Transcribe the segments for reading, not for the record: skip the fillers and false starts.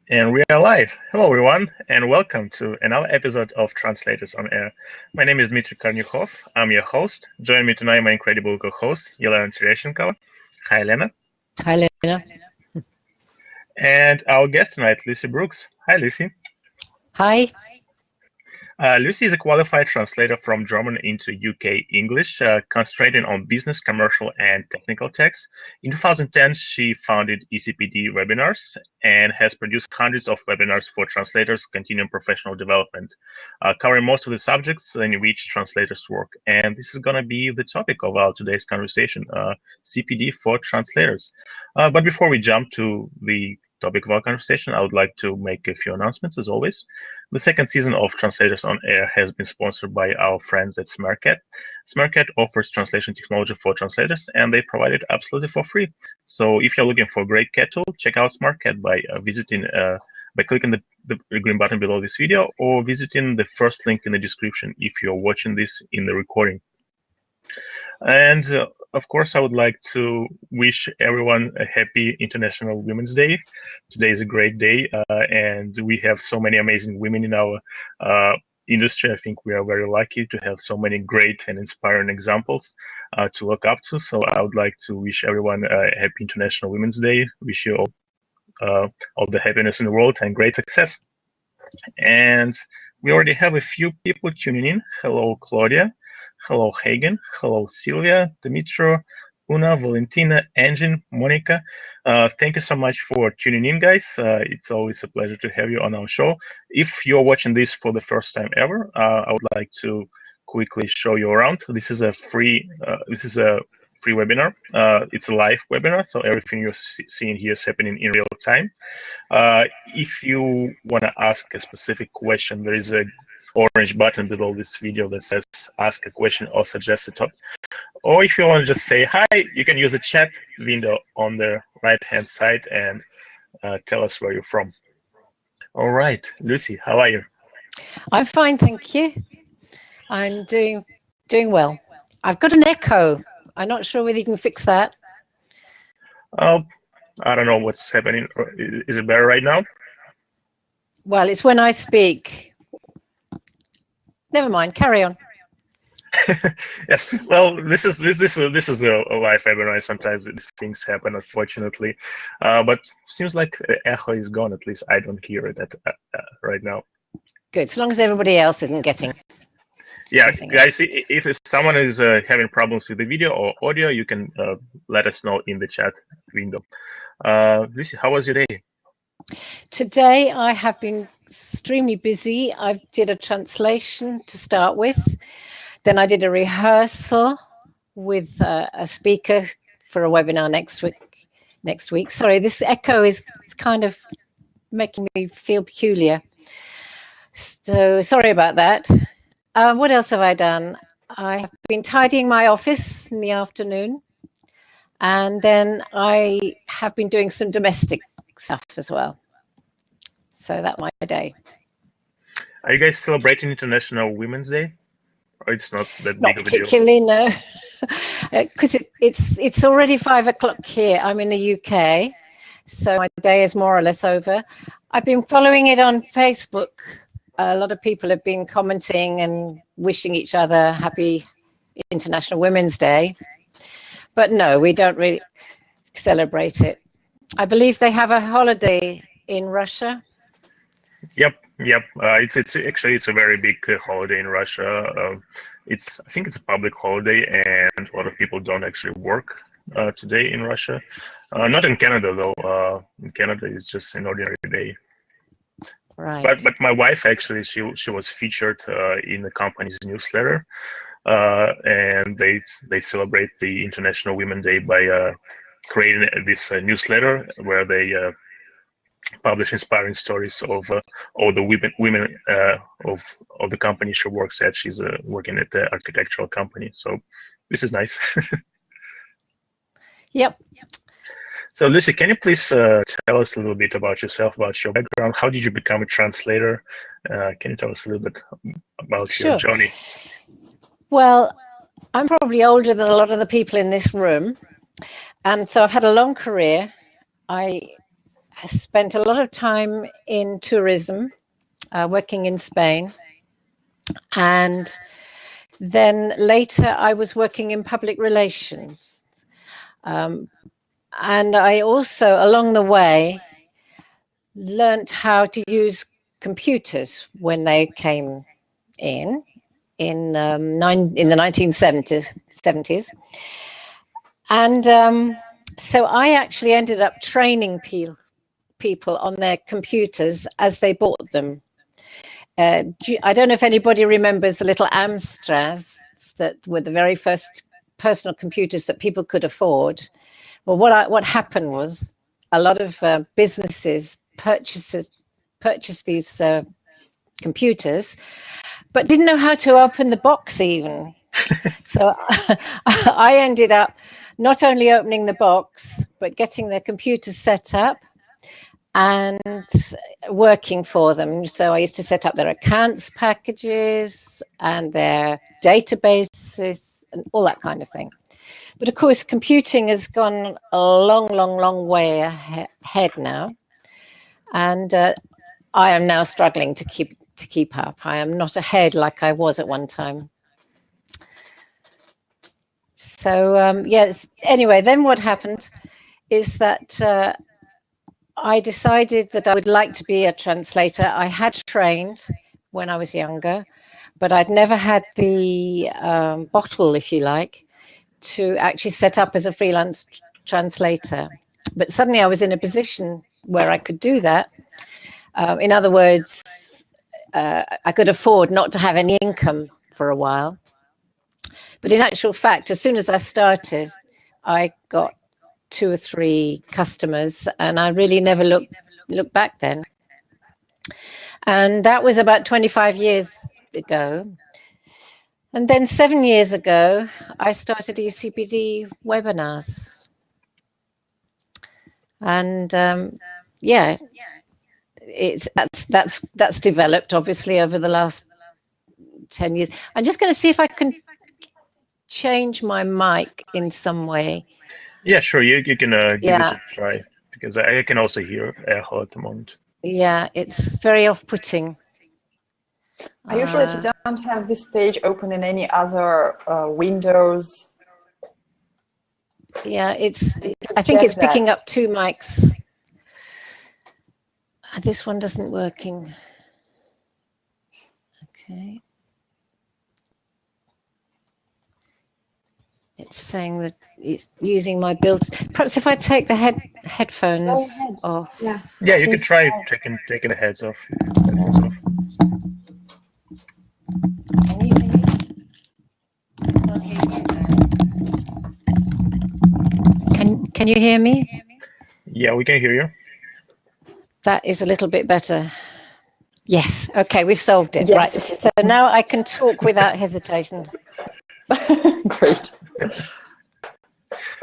And we are live. Hello, everyone, and welcome to another episode of Translators On Air. My name is Dmitry Karniukov. I'm your host. Join me tonight, my incredible co-host, Yelena. Hi, Yelena. Hi, Yelena. And our guest tonight, Lucy Brooks. Hi, Lucy. Hi. Lucy is a qualified translator from German into UK English, concentrating on business, commercial, and technical texts. In 2010, she founded eCPD webinars and has produced hundreds of webinars for translators continuing professional development, covering most of the subjects in which translators work. And this is going to be the topic of our today's conversation, CPD for translators. But before we jump to the topic of our conversation, I would like to make a few announcements, as always. The second season of Translators On Air has been sponsored by our friends at Smercat. Smercat offers translation technology for translators, and they provide it absolutely for free. So if you're looking for a great cat tool, check out Smercat by clicking the green button below this video, or visiting the first link in the description if you're watching this in the recording. And of course, I would like to wish everyone a happy International Women's Day. Today is a great day, and we have so many amazing women in our industry. I think we are very lucky to have so many great and inspiring examples to look up to. So I would like to wish everyone a happy International Women's Day. Wish you all the happiness in the world and great success. And we already have a few people tuning in. Hello, Claudia. Hello, Hagen. Hello, Sylvia, Dmitry, Una, Valentina, Engine, Monica. Thank you so much for tuning in, guys. It's always a pleasure to have you on our show. If you're watching this for the first time ever, I would like to quickly show you around. This is a free webinar. It's a live webinar, so everything you're seeing here is happening in real time. If you want to ask a specific question, there is a orange button below this video that says ask a question or suggest a topic. Or if you want to just say hi, you can use the chat window on the right hand side and tell us where you're from. All right, Lucy, how are you? I'm fine, thank you. I'm doing well. I've got an echo. I'm not sure whether you can fix that. I don't know what's happening. Is it better right now? Well, it's when I speak. Never mind, carry on. Yes, well, this is a live webinar. Sometimes these things happen, unfortunately. But seems like the echo is gone. At least I don't hear it right now. Good, as long as everybody else isn't getting. Yeah, guys, if someone is having problems with the video or audio, you can let us know in the chat window. Lucy, how was your day? Today I have been extremely busy. I did a translation to start with. Then I did a rehearsal with a speaker for a webinar next week. Sorry, this echo is kind of making me feel peculiar. So sorry about that. What else have I done? I have been tidying my office in the afternoon. And then I have been doing some domestic stuff as well. So that's my day. Are you guys celebrating International Women's Day? Or it's not that big of a deal? Not particularly, no. Because it's already 5 o'clock here. I'm in the UK, so my day is more or less over. I've been following it on Facebook. A lot of people have been commenting and wishing each other happy International Women's Day. But no, we don't really celebrate it. I believe they have a holiday in Russia. Yep. It's actually a very big holiday in Russia. I think it's a public holiday, and a lot of people don't actually work today in Russia. Not in Canada though. In Canada, it's just an ordinary day. Right. But my wife actually she was featured in the company's newsletter, and they celebrate the International Women's Day by creating this newsletter where they publish inspiring stories of all the women of the company she works at. She's working at the architectural company, so this is nice. Yep. So Lucy, can you please tell us a little bit about yourself, about your background? How did you become a translator? Can you tell us a little bit about your journey? Well, I'm probably older than a lot of the people in this room, and so I've had a long career. I spent a lot of time in tourism, working in Spain. And then later I was working in public relations. And I also, along the way, learned how to use computers when they came in the 1970s. And so I actually ended up training people on their computers as they bought them. I don't know if anybody remembers the little Amstrads that were the very first personal computers that people could afford. Well, what happened was a lot of businesses purchased these computers, but didn't know how to open the box even. So I ended up not only opening the box, but getting their computers set up and working for them. So I used to set up their accounts packages and their databases and all that kind of thing. But of course, computing has gone a long way ahead now. And I am now struggling to keep up. I am not ahead like I was at one time. So yes, anyway, then what happened is that I decided that I would like to be a translator. I had trained when I was younger, but I'd never had the bottle, if you like, to actually set up as a freelance translator. But suddenly I was in a position where I could do that. In other words, I could afford not to have any income for a while. But in actual fact, as soon as I started, I got 2 or 3 customers, and I really never looked back then. And that was about 25 years ago. And then 7 years ago, I started eCPD webinars. And yeah, that's developed obviously over the last 10 years. I'm just going to see if I can change my mic in some way. Yeah, sure. You can give it a try, because I can also hear echo at the moment. Yeah, it's very off-putting. Are you sure that you don't have this page open in any other windows? Yeah, I think it's picking up 2 mics. This one doesn't working. Okay. It's saying that it's using my builds. Perhaps if I take the headphones off. Yeah. Yeah, you can try taking the heads off. Headphones off. Can you hear me? Yeah, we can hear you. That is a little bit better. Yes. Okay, we've solved it. Yes, right. So now I can talk without hesitation. Great.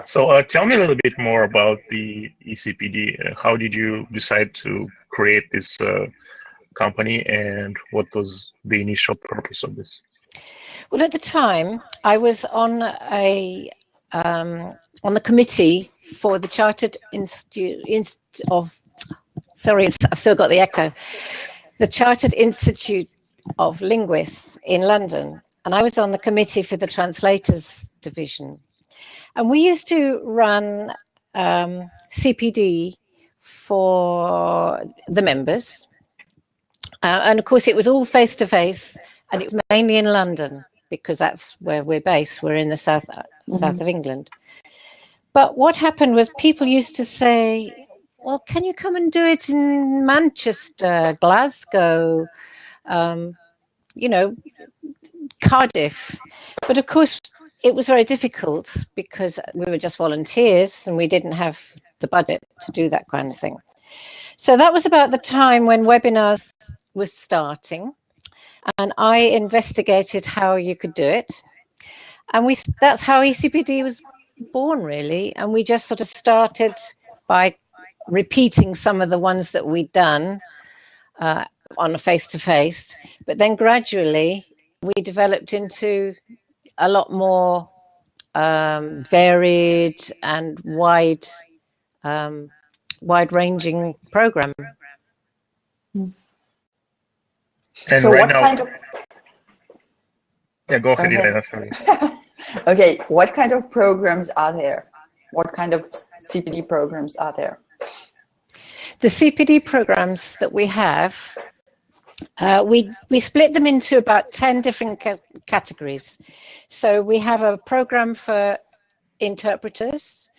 So tell me a little bit more about the eCPD. How did you decide to create this company, and what was the initial purpose of this? Well, at the time, I was on the committee for the Chartered Institute of. Sorry, I've still got the echo. The Chartered Institute of Linguists in London, and I was on the committee for the Translators division. And we used to run CPD for the members. And of course, it was all face-to-face, and it was mainly in London, because that's where we're based. We're in the south of England. But what happened was people used to say, well, can you come and do it in Manchester, Glasgow, you know, Cardiff? But of course, it was very difficult because we were just volunteers and we didn't have the budget to do that kind of thing. So that was about the time when webinars was starting, and I investigated how you could do it. And that's how eCPD was born, really. And we just sort of started by repeating some of the ones that we'd done on a face-to-face, but then gradually we developed into a lot more varied and wide wide-ranging program. And so right what now, kind of... Yeah, go ahead, Yelena, sorry. Okay, what kind of programs are there? What kind of CPD programs are there? The CPD programs that we have, we split them into about 10 different categories. So we have a program for interpreters,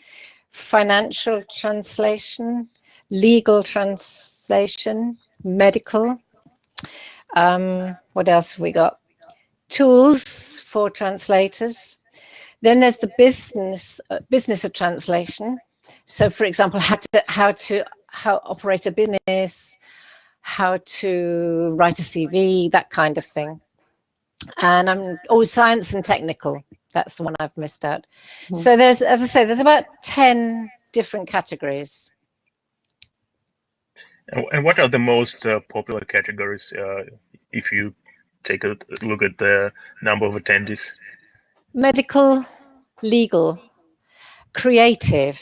financial translation, legal translation, medical. What else have we got? Tools for translators. Then there's the business of translation. So, for example, how to operate a business, how to write a CV, that kind of thing. And science and technical. That's the one I've missed out. Mm-hmm. So there's, as I say, there's about 10 different categories. And what are the most popular categories if you take a look at the number of attendees? Medical, legal, creative.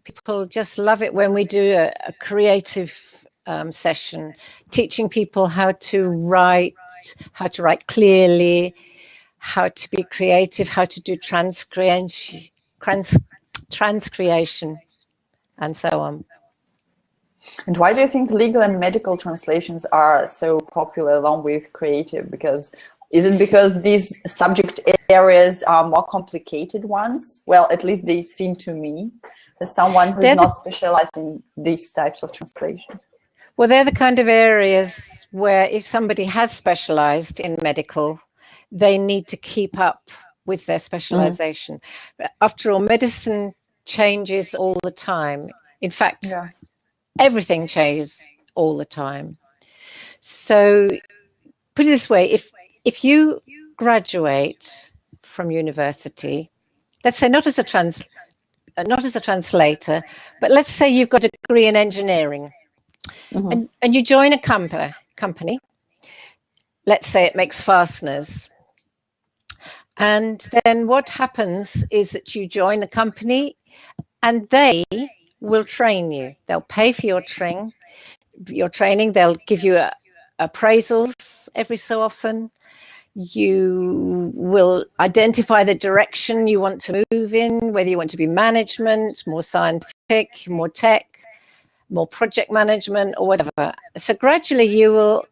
People just love it when we do a creative session, teaching people how to write clearly, how to be creative, how to do transcreation, and so on. And why do you think legal and medical translations are so popular along with creative? Is it because these subject areas are more complicated ones? Well, at least they seem to me. As someone who's not specialized in these types of translation. Well, they're the kind of areas where if somebody has specialized in medical, they need to keep up with their specialization. After all, medicine changes all the time. In fact, everything changes all the time. So put it this way, if you graduate from university, let's say not as a translator, but let's say you've got a degree in engineering, and you join a company, let's say it makes fasteners, and then what happens is that you join the company and they will train you. They'll pay for your training, they'll give you appraisals every so often. You will identify the direction you want to move in, whether you want to be management, more scientific, more tech, more project management, or whatever. So gradually you will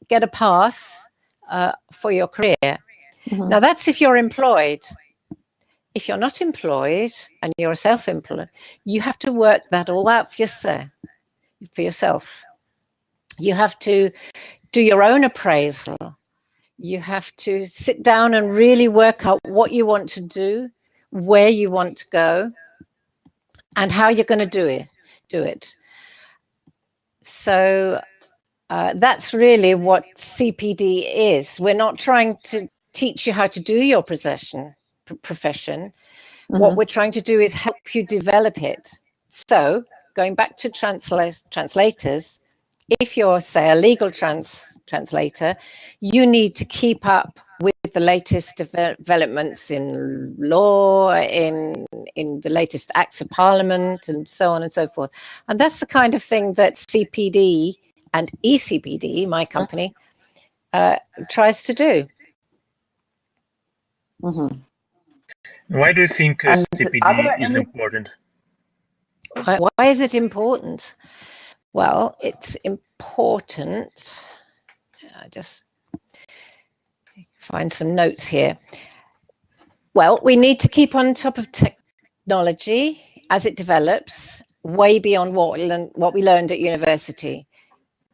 get a path for your career. Now that's if you're employed. If you're not employed and you're self-employed, you have to work that all out for yourself. You have to do your own appraisal. You have to sit down and really work out what you want to do, where you want to go, and how you're going to do it. So that's really what CPD is. We're not trying to teach you how to do your profession. What we're trying to do is help you develop it. So going back to translators, if you're, say, a legal translator, you need to keep up with the latest developments in law, in the latest acts of parliament, and so on and so forth. And that's the kind of thing that CPD and eCPD, my company, tries to do. Why do you think CPD is important? Why is it important? Well, it's important. I just find some notes here. Well, we need to keep on top of technology as it develops, way beyond what we learned at university.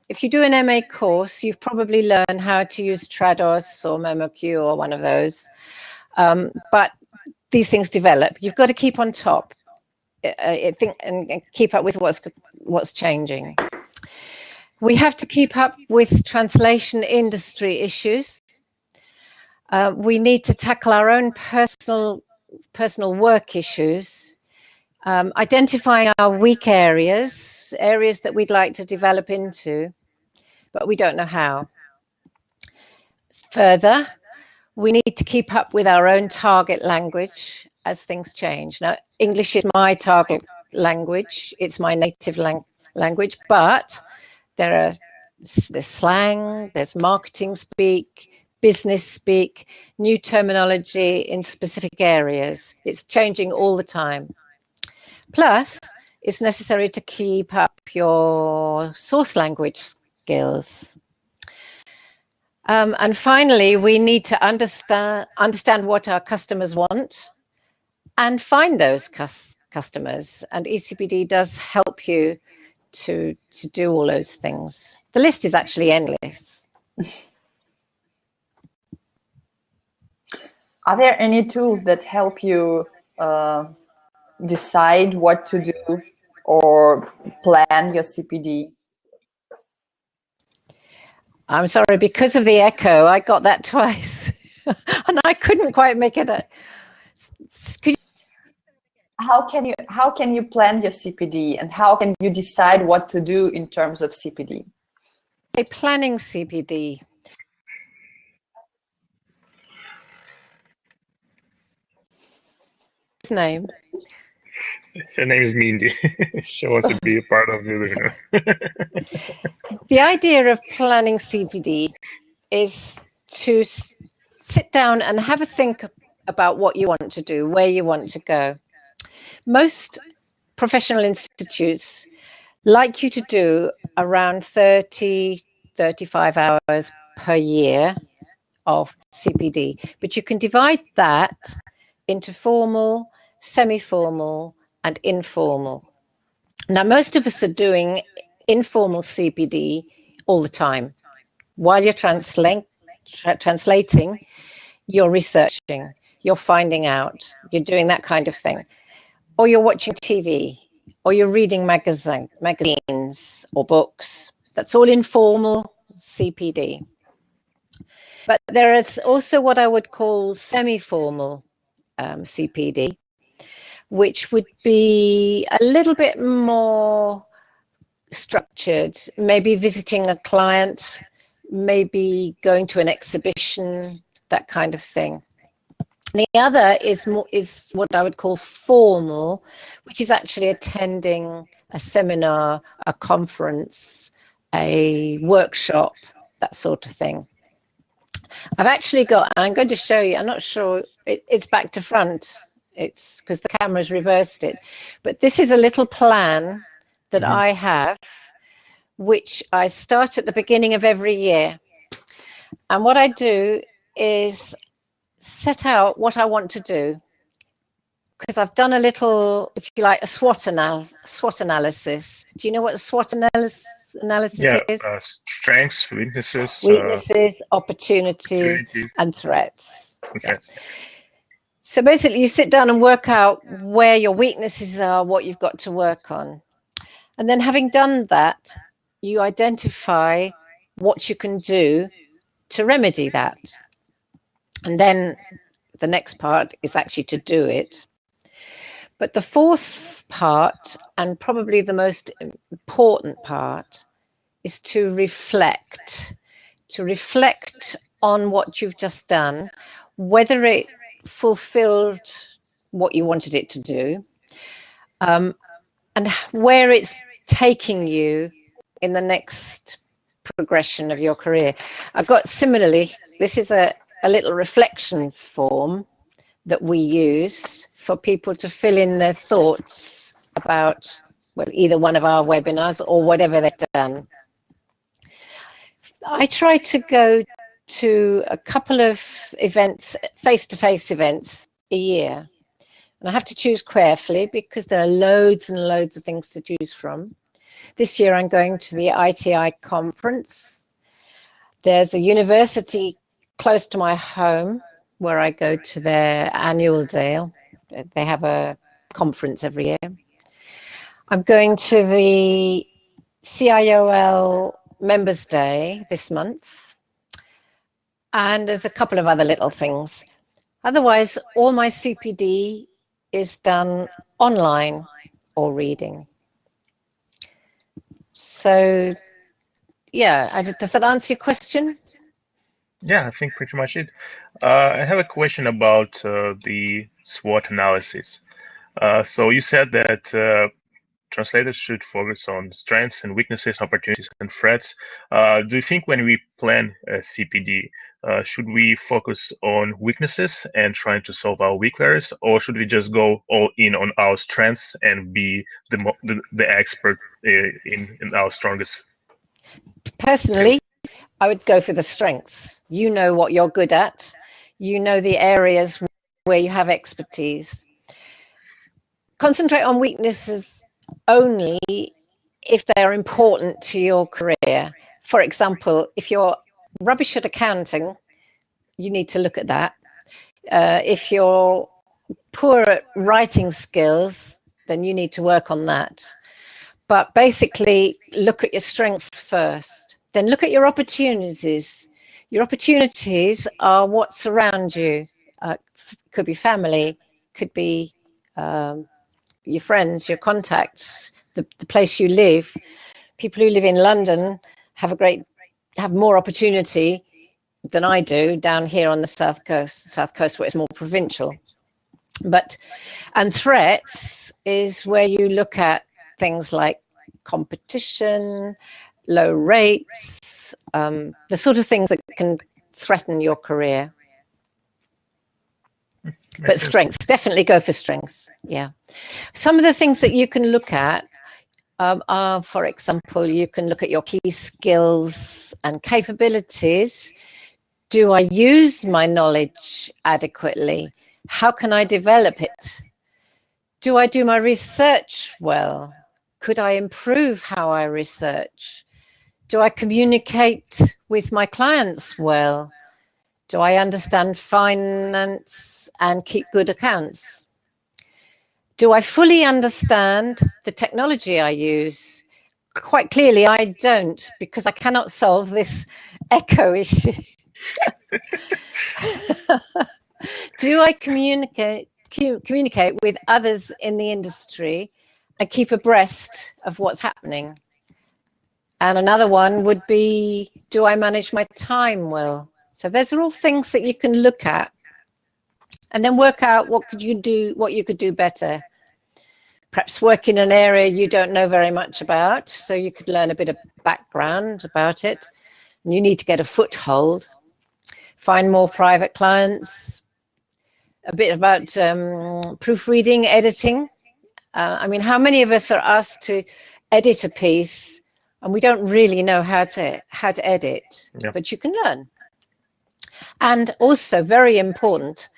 If you do an MA course, you've probably learned how to use Trados or MemoQ or one of those. But these things develop. You've got to keep on top. And keep up with what's changing. We have to keep up with translation industry issues. We need to tackle our own personal work issues, identifying our weak areas that we'd like to develop into, but we don't know how. Further, we need to keep up with our own target language as things change. Now, English is my target language. It's my native language, but there's slang, there's marketing speak, business speak, new terminology in specific areas. It's changing all the time. Plus, it's necessary to keep up your source language skills. And finally, we need to understand what our customers want and find those customers. And eCPD does help you to do all those things. The list is actually endless. Are there any tools that help you decide what to do or plan your CPD? I'm sorry, because of the echo, I got that twice. And I couldn't quite make it out. How can you plan your CPD, and how can you decide what to do in terms of CPD? Planning CPD. His name? Her name is Mindy. She wants to be a part of the The idea of planning CPD is to sit down and have a think about what you want to do, where you want to go. Most professional institutes like you to do around 30-35 hours per year of CPD, but you can divide that into formal, semi-formal, and informal. Now, most of us are doing informal CPD all the time. While you're translating, you're researching, you're finding out, you're doing that kind of thing. Or you're watching TV, or you're reading magazines or books. That's all informal CPD. But there is also what I would call semi-formal CPD, which would be a little bit more structured, maybe visiting a client, maybe going to an exhibition, that kind of thing. The other is what I would call formal, which is actually attending a seminar, a conference, a workshop, that sort of thing. I've actually got, I'm going to show you, I'm not sure, it's back to front. It's because the camera's reversed it. But this is a little plan that I have, which I start at the beginning of every year. And what I do is set out what I want to do, because I've done a little, if you like, a SWOT analysis. Do you know what a SWOT analysis is? Strengths, weaknesses, opportunities, and threats. Okay. Yeah. So basically, you sit down and work out where your weaknesses are, what you've got to work on. And then having done that, you identify what you can do to remedy that. And then the next part is actually to do it. But the fourth part, and probably the most important part, is to reflect on what you've just done, whether it fulfilled what you wanted it to do, and where it's taking you in the next progression of your career. I've got similarly, this is a little reflection form that we use for people to fill in their thoughts about, well, either one of our webinars or whatever they've done. I try to go to a couple of events, face-to-face events a year. And I have to choose carefully because there are loads and loads of things to choose from. This year I'm going to the ITI conference. There's a university close to my home where I go to their annual day. They have a conference every year. I'm going to the CIOL Members Day this month. And there's a couple of other little things. Otherwise, all my CPD is done online or reading. So, yeah, does that answer your question? Yeah, I think pretty much it. I have a question about the SWOT analysis. So you said that translators should focus on strengths and weaknesses, opportunities and threats. Do you think when we plan a CPD, should we focus on weaknesses and trying to solve our weak areas, or should we just go all in on our strengths and be the expert in our strongest? Personally, I would go for the strengths. You know what you're good at. You know the areas where you have expertise. Concentrate on weaknesses only if they are important to your career. For example, if you're rubbish at accounting, you need to look at that. If you're poor at writing skills, then you need to work on that. But basically, look at your strengths first. Then look at your opportunities. Your opportunities are what's around you. Could be family, could be your friends, your contacts, the place you live. People who live in London have more opportunity than I do down here on the south coast where it's more provincial. And threats is where you look at things like competition, low rates, the sort of things that can threaten your career. But strengths, definitely go for strengths. Yeah. Some of the things that you can look at are, for example, you can look at your key skills and capabilities. Do I use my knowledge adequately? How can I develop it? Do I do my research well? Could I improve how I research? Do I communicate with my clients well? Do I understand finance and keep good accounts? Do I fully understand the technology I use? Quite clearly, I don't, because I cannot solve this echo issue. Do I communicate with others in the industry and keep abreast of what's happening? And another one would be, do I manage my time well? So those are all things that you can look at and then work out what you could do better. Perhaps work in an area you don't know very much about, so you could learn a bit of background about it. And you need to get a foothold. Find more private clients, a bit about proofreading, editing. I mean, how many of us are asked to edit a piece and we don't really know how to edit? Yeah. But you can learn. And also, very important,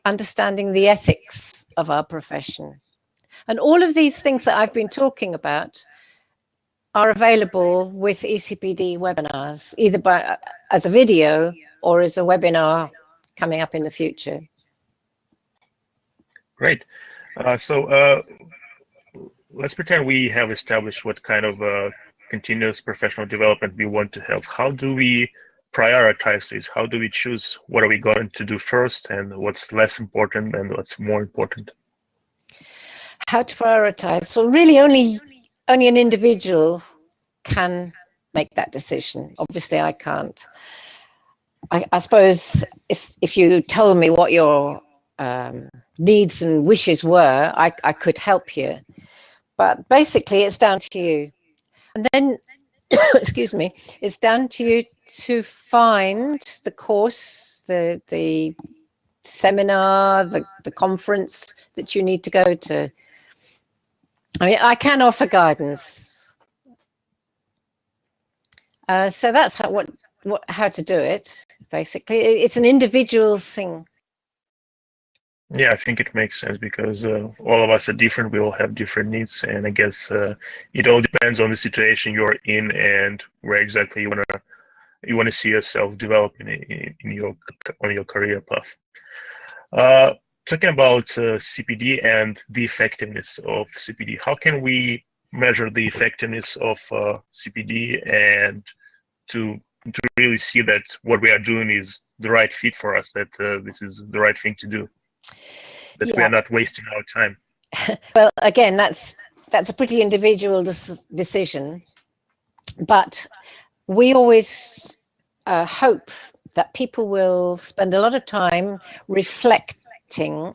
understanding the ethics of our profession. And all of these things that I've been talking about are available with eCPD webinars, either as a video or as a webinar coming up in the future. Great. So let's pretend we have established what kind of continuous professional development we want to have. How do we prioritize this? How do we choose what are we going to do first and what's less important and what's more important? How to prioritize? Well, really only an individual can make that decision. Obviously, I can't. I suppose if you told me what your needs and wishes were, I could help you. But basically, it's down to you. And then, excuse me, it's down to you to find the course, the seminar, the conference that you need to go to. I mean, I can offer guidance. So that's how to do it, basically. It's an individual thing. Yeah, I think it makes sense because all of us are different. We all have different needs, and I guess it all depends on the situation you're in and where exactly you wanna see yourself developing on your career path. Talking about CPD and the effectiveness of CPD, how can we measure the effectiveness of CPD and to really see that what we are doing is the right fit for us, that this is the right thing to do, that we are not wasting our time? Well, again, that's a pretty individual decision, but we always hope that people will spend a lot of time reflecting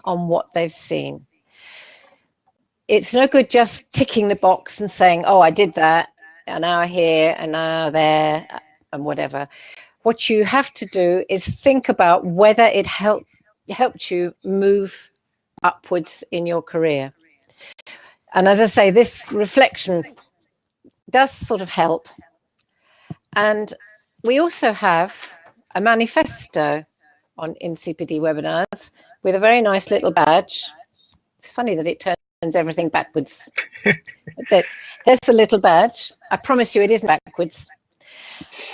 on what they've seen. it's no good just ticking the box and saying, oh, I did that, an hour here, an hour there, and whatever. What you have to do is think about whether it helped you move upwards in your career. And as I say, this reflection does sort of help. And we also have a manifesto in CPD webinars with a very nice little badge. It's funny that it turns everything backwards. There's the little badge. I promise you it isn't backwards.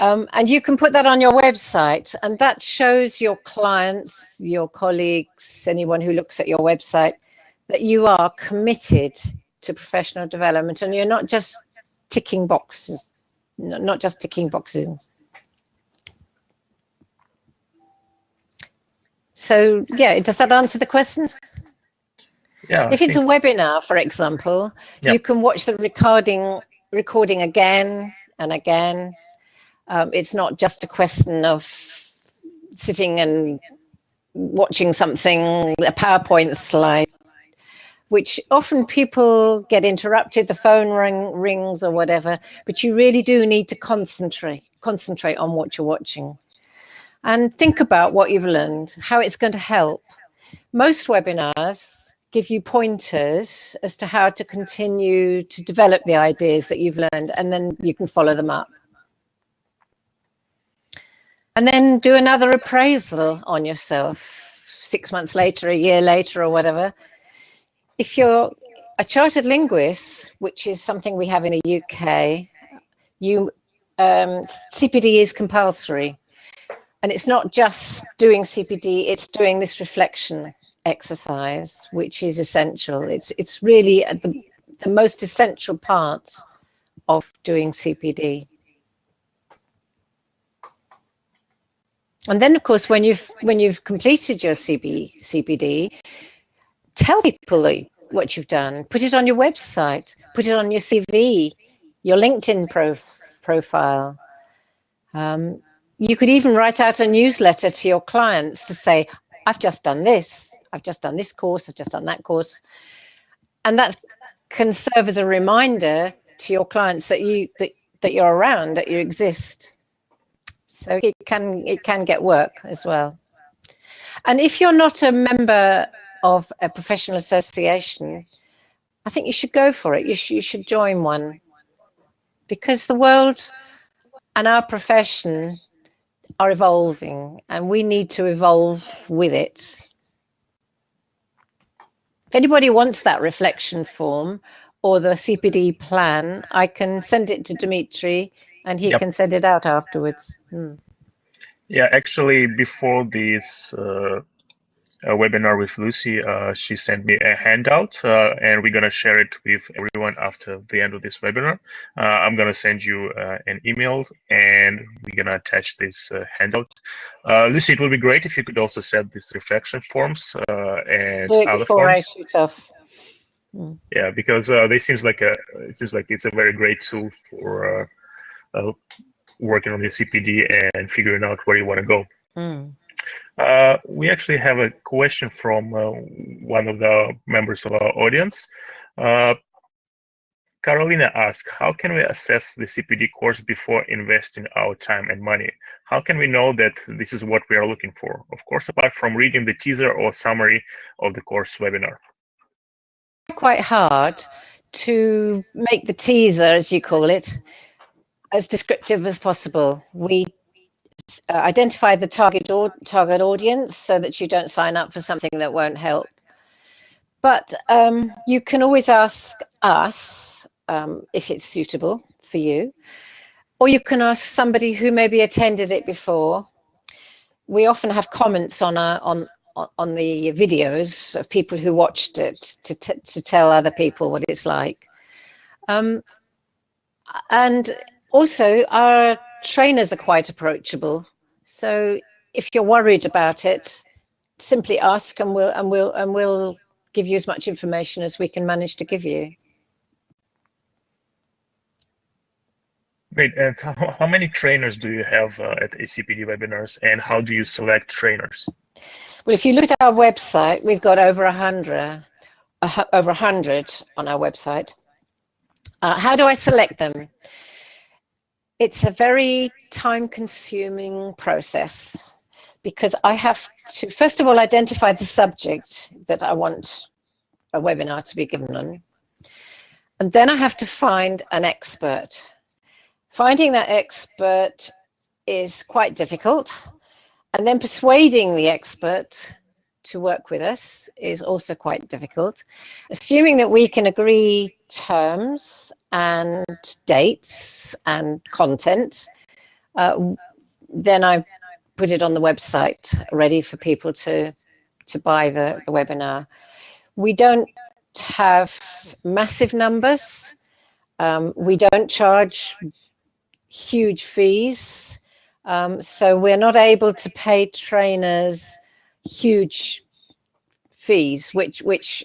And you can put that on your website, and that shows your clients, your colleagues, anyone who looks at your website, that you are committed to professional development, and you're not just ticking boxes, not just ticking boxes. So yeah, does that answer the question? Yeah. If it's a webinar, for example, you can watch the recording again and again. It's not just a question of sitting and watching something, a PowerPoint slide, which often people get interrupted, the phone rings or whatever, but you really do need to concentrate on what you're watching and think about what you've learned, how it's going to help. Most webinars give you pointers as to how to continue to develop the ideas that you've learned, and then you can follow them up. And then do another appraisal on yourself 6 months later, a year later, or whatever. If you're a chartered linguist, which is something we have in the UK, CPD is compulsory. And it's not just doing CPD, it's doing this reflection exercise, which is essential. It's really the most essential part of doing CPD. And then, of course, when you've completed your CPD, tell people what you've done. Put it on your website. Put it on your CV, your LinkedIn profile. You could even write out a newsletter to your clients to say, I've just done this. I've just done this course. I've just done that course. And that can serve as a reminder to your clients that you're around, that you exist. So it can get work as well. And if you're not a member of a professional association, I think you should go for it. You should join one, because the world and our profession are evolving, and we need to evolve with it. If anybody wants that reflection form or the CPD plan, I can send it to Dmitry, and he can send it out afterwards. Yeah, actually, before this webinar with Lucy, she sent me a handout, and we're going to share it with everyone after the end of this webinar. I'm going to send you an email, and we're going to attach this handout. Lucy, it would be great if you could also set these reflection forms and do it other before forms. I shoot off. Yeah, because it seems like it's a very great tool for working on the CPD and figuring out where you want to go. We actually have a question from one of the members of our audience. Carolina asked, how can we assess the CPD course before investing our time and money? How can we know that this is what we are looking for? Of course, apart from reading the teaser or summary of the course webinar. Quite hard to make the teaser, as you call it, as descriptive as possible. We identify the target audience so that you don't sign up for something that won't help. But you can always ask us if it's suitable for you, or you can ask somebody who maybe attended it before. We often have comments on the videos of people who watched it to tell other people what it's like. And also, our trainers are quite approachable. So if you're worried about it, simply ask, and we'll give you as much information as we can manage to give you. Great. And how many trainers do you have at eCPD webinars, and how do you select trainers? Well, if you look at our website, we've got over 100 over 100 on our website. How do I select them? It's a very time-consuming process because I have to, first of all, identify the subject that I want a webinar to be given on. And then I have to find an expert. Finding that expert is quite difficult. And then persuading the expert to work with us is also quite difficult. Assuming that we can agree terms and dates and content, then I put it on the website ready for people to buy the webinar. We don't have massive numbers. We don't charge huge fees. So we're not able to pay trainers huge fees, which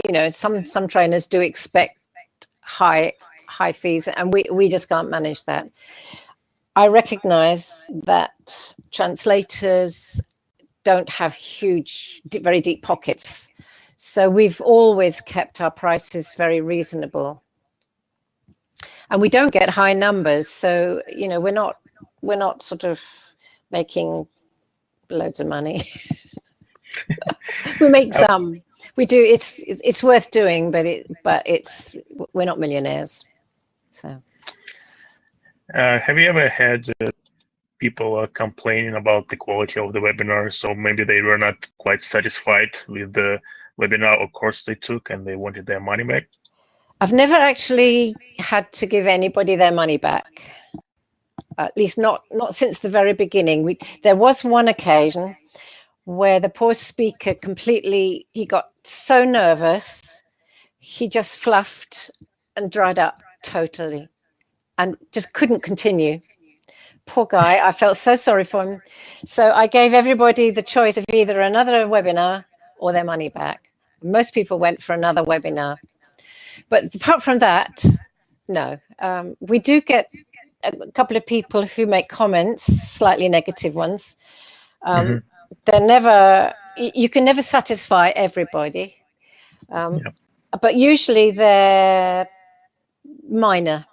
you know, some trainers do expect high fees, and we just can't manage that. I recognize that translators don't have huge, very deep pockets, so we've always kept our prices very reasonable, and we don't get high numbers. So you know, we're not sort of making loads of money. We make some. We do. It's worth doing, but we're not millionaires. So. Have you ever had people complaining about the quality of the webinars, or maybe they were not quite satisfied with the webinar or course they took and they wanted their money back? I've never actually had to give anybody their money back. At least not since the very beginning. There was one occasion where the poor speaker he got so nervous, he just fluffed and dried up totally and just couldn't continue. Poor guy, I felt so sorry for him. So I gave everybody the choice of either another webinar or their money back. Most people went for another webinar. But apart from that, no. We do get a couple of people who make comments, slightly negative ones. They're never, you can never satisfy everybody, but usually they're minor.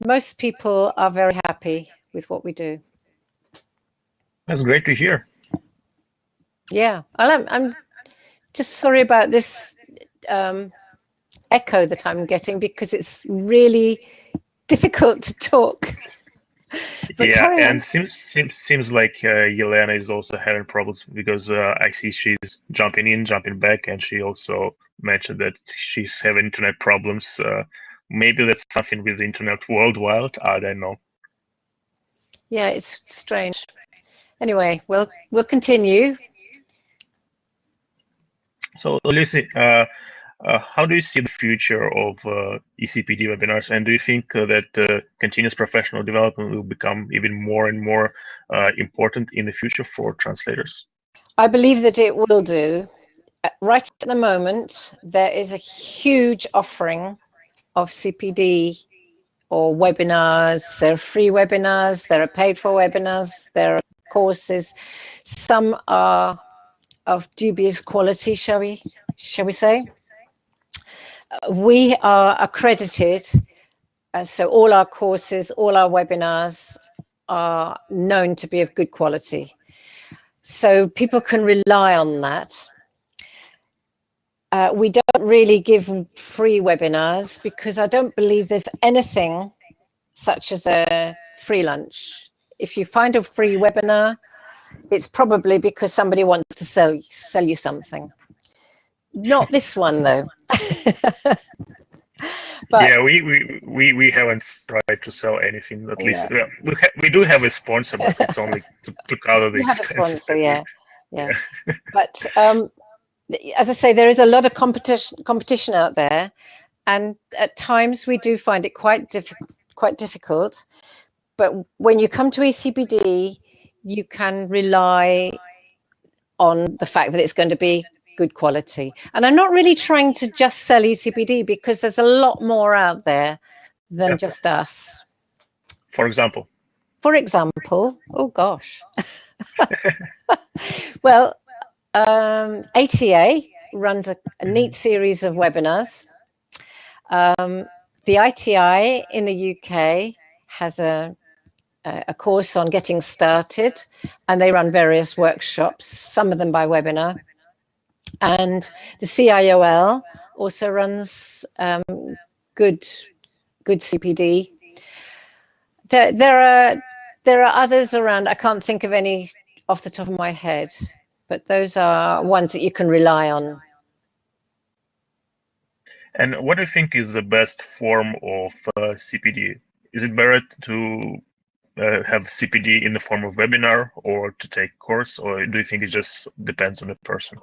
Most people are very happy with what we do. That's great to hear. Yeah, I'm just sorry about this echo that I'm getting, because it's really difficult to talk. But yeah, and seems like Yelena is also having problems, because I see she's jumping in, jumping back, and she also mentioned that she's having internet problems. Maybe that's something with the internet worldwide. I don't know. Yeah, it's strange. Anyway, we'll continue. So, Lucy, how do you see the future of eCPD webinars, and do you think that continuous professional development will become even more and more important in the future for translators? I believe that it will do. Right at the moment, there is a huge offering of CPD or webinars. There are free webinars, there are paid for webinars, there are courses. Some are of dubious quality, shall we say. We are accredited, so all our courses, all our webinars are known to be of good quality. So people can rely on that. We don't really give free webinars because I don't believe there's anything such as a free lunch. If you find a free webinar, it's probably because somebody wants to sell you something. Not this one, though. But, yeah, we haven't tried to sell anything. At least we do have a sponsor, but it's only to cover the expenses. Have a sponsor, yeah. But as I say, there is a lot of competition out there, and at times we do find it quite difficult. But when you come to eCPD, you can rely on the fact that it's going to be good quality. And I'm not really trying to just sell eCPD, because there's a lot more out there than just us. For example? Oh gosh. Well, ATA runs a neat series of webinars. The ITI in the UK has a course on getting started, and they run various workshops, some of them by webinar. And the CIOL also runs good CPD. There are others around. I can't think of any off the top of my head, but those are ones that you can rely on. And what do you think is the best form of CPD? Is it better to have CPD in the form of webinar or to take course, or do you think it just depends on the person?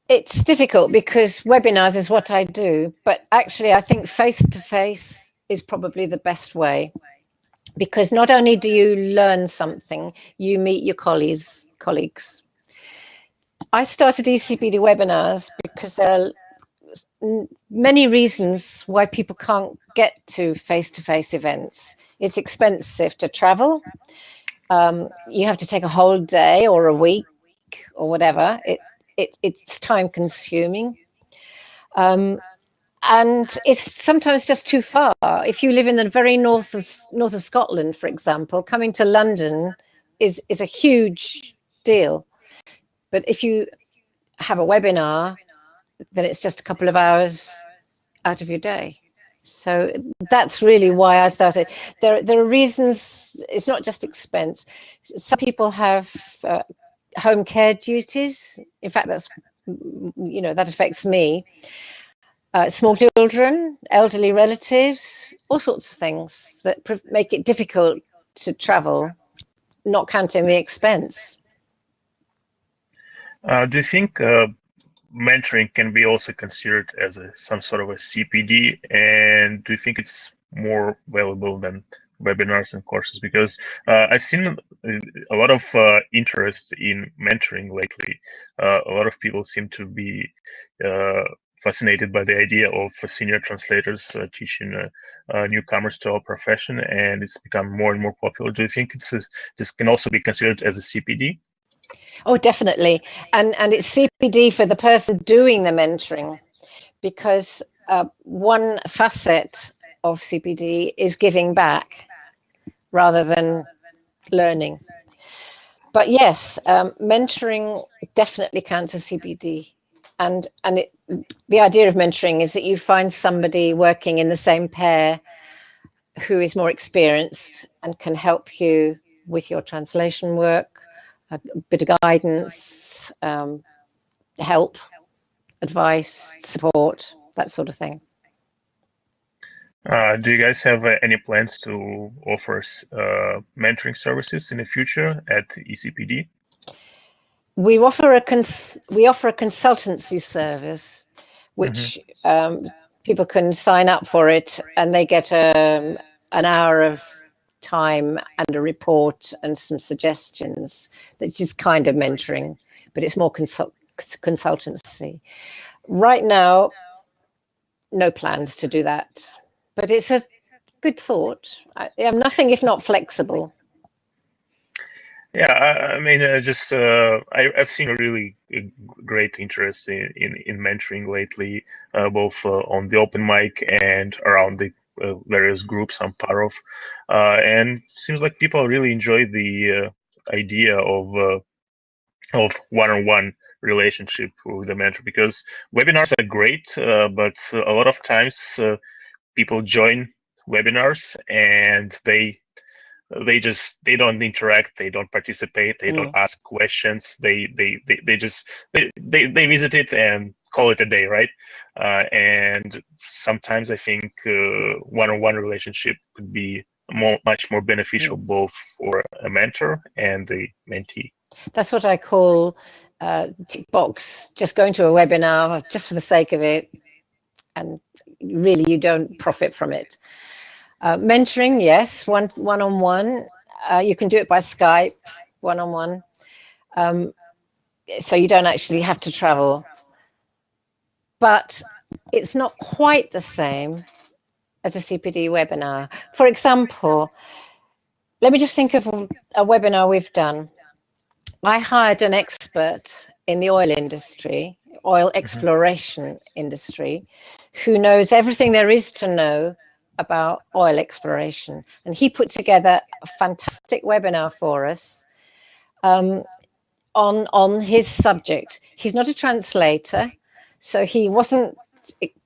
It's difficult because webinars is what I do, but actually I think face-to-face is probably the best way, because not only do you learn something, you meet your colleagues. I started eCPD webinars because there are many reasons why people can't get to face-to-face events. It's expensive to travel. You have to take a whole day or a week or whatever. It's time consuming. And it's sometimes just too far. If you live in the very north of Scotland, for example, coming to London is a huge deal. But if you have a webinar, then it's just a couple of hours out of your day. So that's really why I started. There are reasons. It's not just expense. Some people have home care duties. In fact, that's, that affects me. Small children, elderly relatives, all sorts of things that make it difficult to travel, not counting the expense. Do you think mentoring can be also considered as some sort of a CPD, and do you think it's more valuable than webinars and courses? Because I've seen a lot of interest in mentoring lately. A lot of people seem to be fascinated by the idea of senior translators teaching newcomers to our profession, and it's become more and more popular. Do you think this can also be considered as a CPD? Oh, definitely. And it's CPD for the person doing the mentoring, because one facet of CPD is giving back rather than learning. But yes, mentoring definitely counts as CPD. And the idea of mentoring is that you find somebody working in the same pair who is more experienced and can help you with your translation work, a bit of guidance, help, advice, support, that sort of thing. Do you guys have any plans to offer mentoring services in the future at eCPD? We offer a consultancy service, which people can sign up for it, and they get an hour of time and a report and some suggestions. That is kind of mentoring, but it's more consultancy. Right now, no plans to do that, but it's a good thought. I'm nothing if not flexible. Yeah, I mean, I've seen a really great interest in mentoring lately, both on the open mic and around the various groups I'm part of, and seems like people really enjoy the idea of one-on-one relationship with the mentor, because webinars are great, but a lot of times people join webinars and they don't interact, they don't participate, they don't ask questions, they visit it and call it a day, right? And sometimes I think one-on-one relationship could be much more beneficial both for a mentor and the mentee. That's what I call tick box, just going to a webinar just for the sake of it, and really you don't profit from it. Mentoring, yes, one-on-one. You can do it by Skype, one-on-one. So you don't actually have to travel. But it's not quite the same as a CPD webinar. For example, let me just think of a webinar we've done. I hired an expert in the oil industry, oil exploration industry, who knows everything there is to know about oil exploration. And he put together a fantastic webinar for us on his subject. He's not a translator, so he wasn't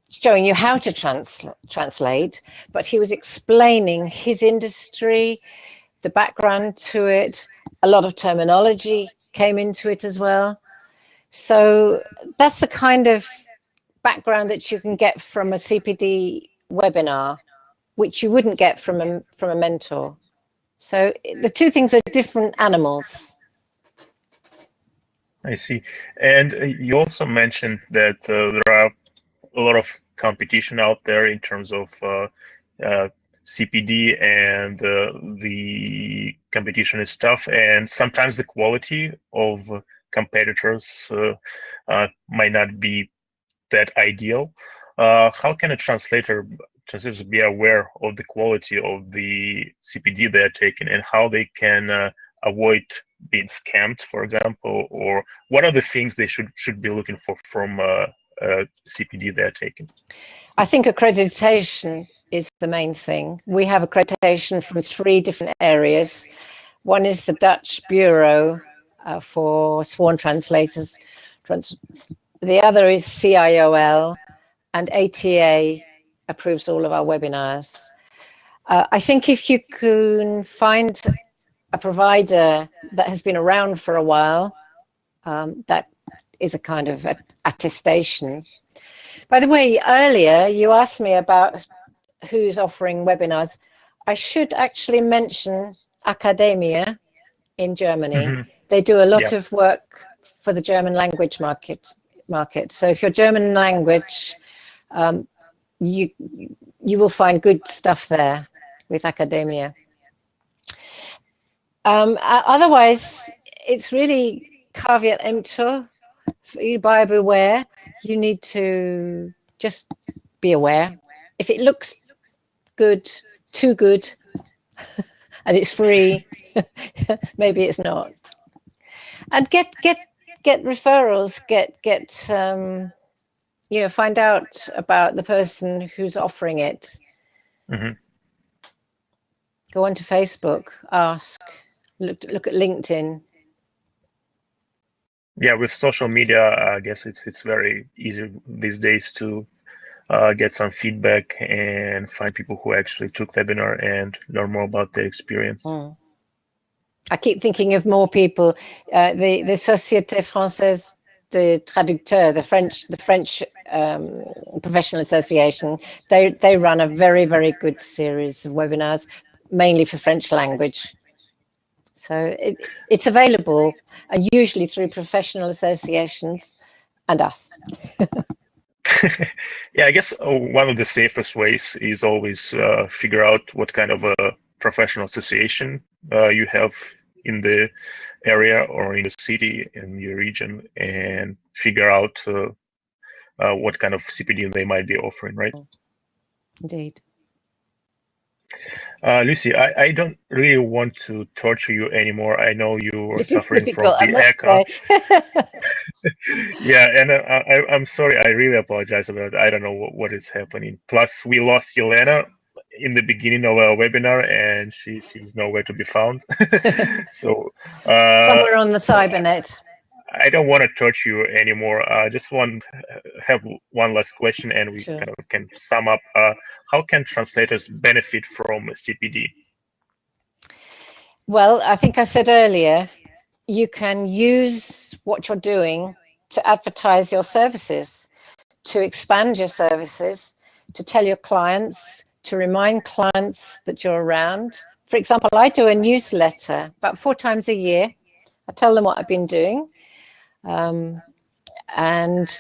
showing you how to translate, but he was explaining his industry, the background to it. A lot of terminology came into it as well. So that's the kind of background that you can get from a CPD webinar, which you wouldn't get from a mentor. So the two things are different animals. I see. And you also mentioned that there are a lot of competition out there in terms of CPD, and the competition is tough, and sometimes the quality of competitors might not be that ideal. How can a translators be aware of the quality of the CPD they're taking, and how they can avoid being scammed, for example, or what are the things they should be looking for from CPD they're taking? I think accreditation is the main thing. We have accreditation from 3 different areas. One is the Dutch Bureau for Sworn Translators. The other is CIOL, and ATA approves all of our webinars. I think if you can find a provider that has been around for a while, that is a kind of attestation. By the way, earlier you asked me about who's offering webinars. I should actually mention Academia in Germany. They do a lot of work for the German language market. So if you're German language, you will find good stuff there with Academia. Otherwise, it's really caveat emptor. Buyer beware. You need to just be aware. If it looks good, too good, and it's free, maybe it's not. And get referrals. Get find out about the person who's offering it. Go onto Facebook, ask, look at LinkedIn. Yeah, with social media, I guess it's very easy these days to get some feedback and find people who actually took the webinar and learn more about their experience. I keep thinking of more people. The Société Française de Traducteurs, the French professional association, they run a very, very good series of webinars, mainly for French language. So it's available, and usually through professional associations and us. Yeah, I guess one of the safest ways is always figure out what kind of a professional association you have in the area or in the city, in your region, and figure out what kind of CPD they might be offering, right? Indeed. Lucy, I don't really want to torture you anymore. I know you are suffering from the echo. Yeah, and I'm sorry. I really apologize about it. I don't know what is happening. Plus, we lost Yelena in the beginning of our webinar, and she's nowhere to be found. So somewhere on the cybernet. I don't want to torture you anymore. Just have one last question, and we Sure. kind of can sum up. How can translators benefit from CPD? Well, I think I said earlier, you can use what you're doing to advertise your services, to expand your services, to tell your clients, to remind clients that you're around. For example, I do a newsletter about 4 times a year. I tell them what I've been doing. And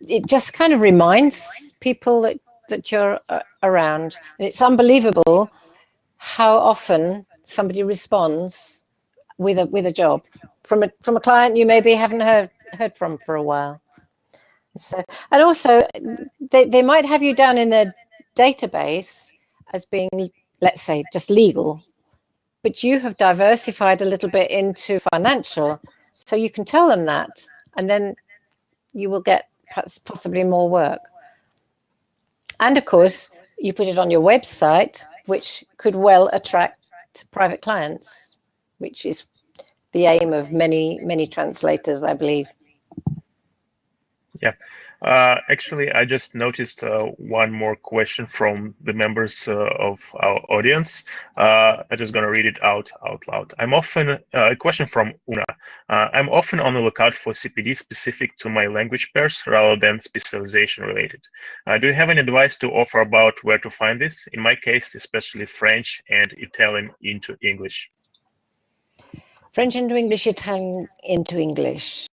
it just kind of reminds people that you're around. And it's unbelievable how often somebody responds with a job from a client you maybe haven't heard from for a while. So, and also they might have you down in their database as being, let's say, just legal, but you have diversified a little bit into financial, so you can tell them that, and then you will get possibly more work. And of course, you put it on your website, which could well attract private clients, which is the aim of many translators, I believe. Yeah. Actually, I just noticed one more question from the members of our audience. I'm just going to read it out loud. A question from Una. I'm often on the lookout for CPD specific to my language pairs rather than specialization related. Do you have any advice to offer about where to find this? In my case, especially French and Italian into English. French into English, Italian into English.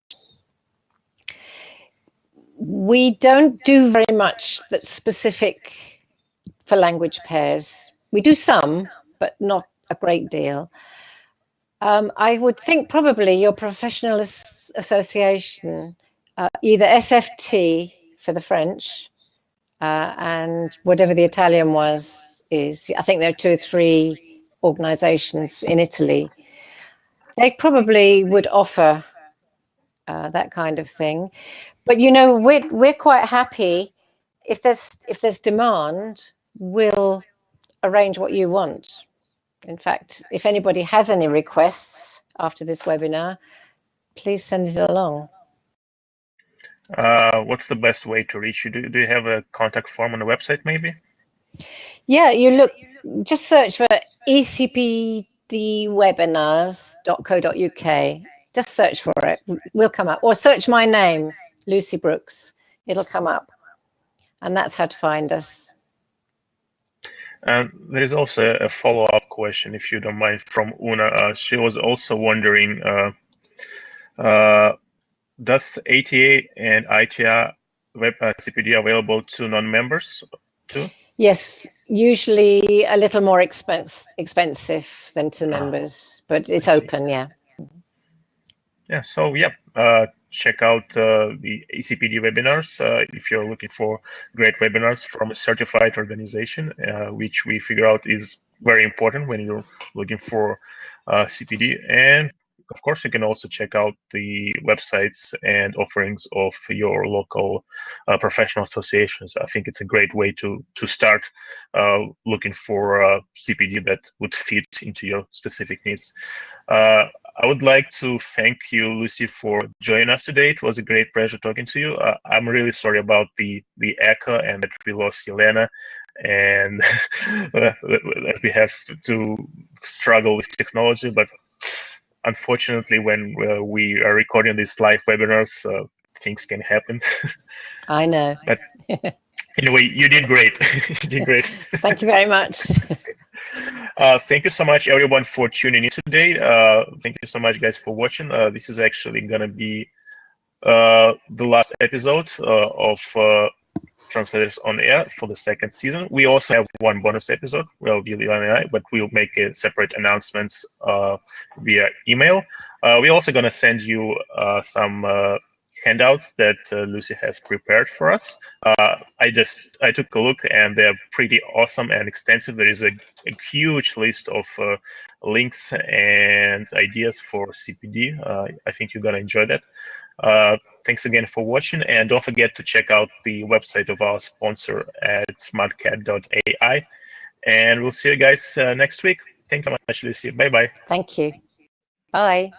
We don't do very much that's specific for language pairs. We do some, but not a great deal. I would think probably your professional association, either SFT for the French and whatever the Italian is. I think there are 2 or 3 organizations in Italy. They probably would offer that kind of thing. But you know, we're quite happy if there's demand, we'll arrange what you want. In fact, if anybody has any requests after this webinar, please send it along. What's the best way to reach you? Do you have a contact form on the website, maybe? Yeah, just search for eCPDwebinars.co.uk. Just search for it. We'll come up. Or search my name, Lucy Brooks. It'll come up. And that's how to find us. And there is also a follow-up question, if you don't mind, from Una. She was also wondering, does ATA and ITA web CPD available to non-members too? Yes, usually a little more expensive than to members, but it's open, yeah. Yeah, so yeah, check out the eCPD webinars if you're looking for great webinars from a certified organization, which we figure out is very important when you're looking for CPD. And of course, you can also check out the websites and offerings of your local professional associations. I think it's a great way to start looking for CPD that would fit into your specific needs. I would like to thank you, Lucy, for joining us today. It was a great pleasure talking to you. I'm really sorry about the echo and that we lost Yelena, and that we have to struggle with technology. But unfortunately, when we are recording these live webinars, things can happen. I know. But anyway, you did great. You did great. Thank you very much. Thank you so much, everyone, for tuning in today. Thank you so much, guys, for watching. This is actually going to be the last episode of Translators on Air for the 2nd season. We also have one bonus episode, well, Yelena and I, but we'll make a separate announcements via email. We're also going to send you some handouts that Lucy has prepared for us. I took a look and they're pretty awesome and extensive. There is a huge list of links and ideas for CPD. I think you're gonna enjoy that. Thanks again for watching, and don't forget to check out the website of our sponsor at smartcat.ai. And we'll see you guys next week. Thank you very much, Lucy. Bye-bye. Thank you. Bye.